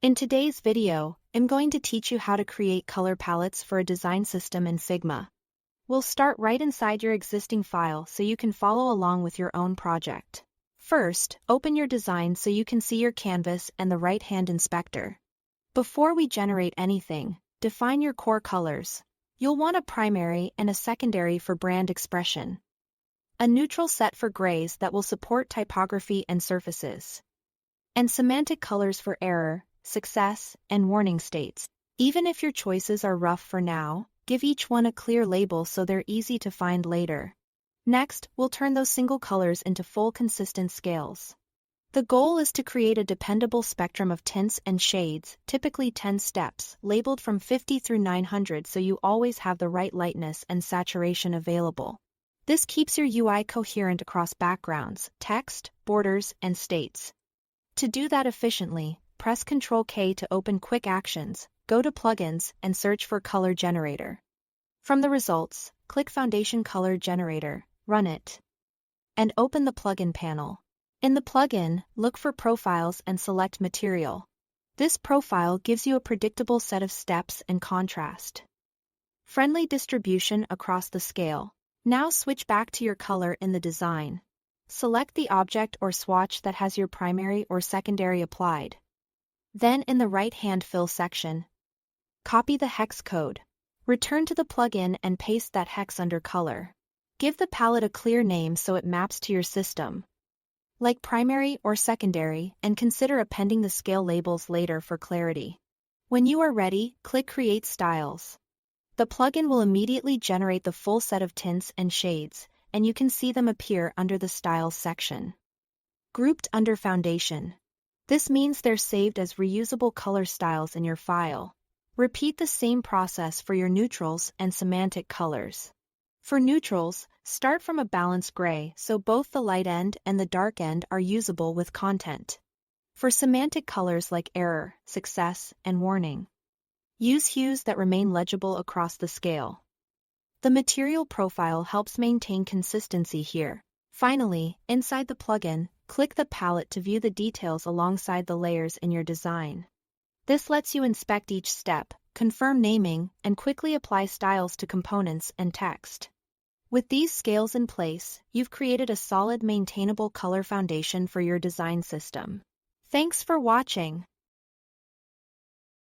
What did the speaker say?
In today's video, I'm going to teach you how to create color palettes for a design system in Figma. We'll start right inside your existing file so you can follow along with your own project. First, open your design so you can see your canvas and the right-hand inspector. Before we generate anything, define your core colors. You'll want a primary and a secondary for brand expression. A neutral set for grays that will support typography and surfaces. And semantic colors for error, success, and warning states. Even if your choices are rough for now, give each one a clear label so they're easy to find later. Next, we'll turn those single colors into full consistent scales. The goal is to create a dependable spectrum of tints and shades, typically 10 steps, labeled from 50 through 900 so you always have the right lightness and saturation available. This keeps your UI coherent across backgrounds, text, borders, and states. To do that efficiently, press Ctrl-K to open Quick Actions, go to Plugins, and search for Color Generator. From the results, click Foundation Color Generator, run it, and open the plugin panel. In the plugin, look for Profiles and select Material. This profile gives you a predictable set of steps and contrast. Friendly distribution across the scale. Now switch back to your color in the design. Select the object or swatch that has your primary or secondary applied. Then in the right-hand fill section, copy the hex code. Return to the plugin and paste that hex under color. Give the palette a clear name so it maps to your system, like primary or secondary, and consider appending the scale labels later for clarity. When you are ready, click Create Styles. The plugin will immediately generate the full set of tints and shades, and you can see them appear under the Styles section. Grouped under Foundation. This means they're saved as reusable color styles in your file. Repeat the same process for your neutrals and semantic colors. For neutrals, start from a balanced gray so both the light end and the dark end are usable with content. For semantic colors like error, success, and warning, use hues that remain legible across the scale. The material profile helps maintain consistency here. Finally, inside the plugin, click the palette to view the details alongside the layers in your design. This lets you inspect each step, confirm naming, and quickly apply styles to components and text. With these scales in place, you've created a solid, maintainable color foundation for your design system. Thanks for watching.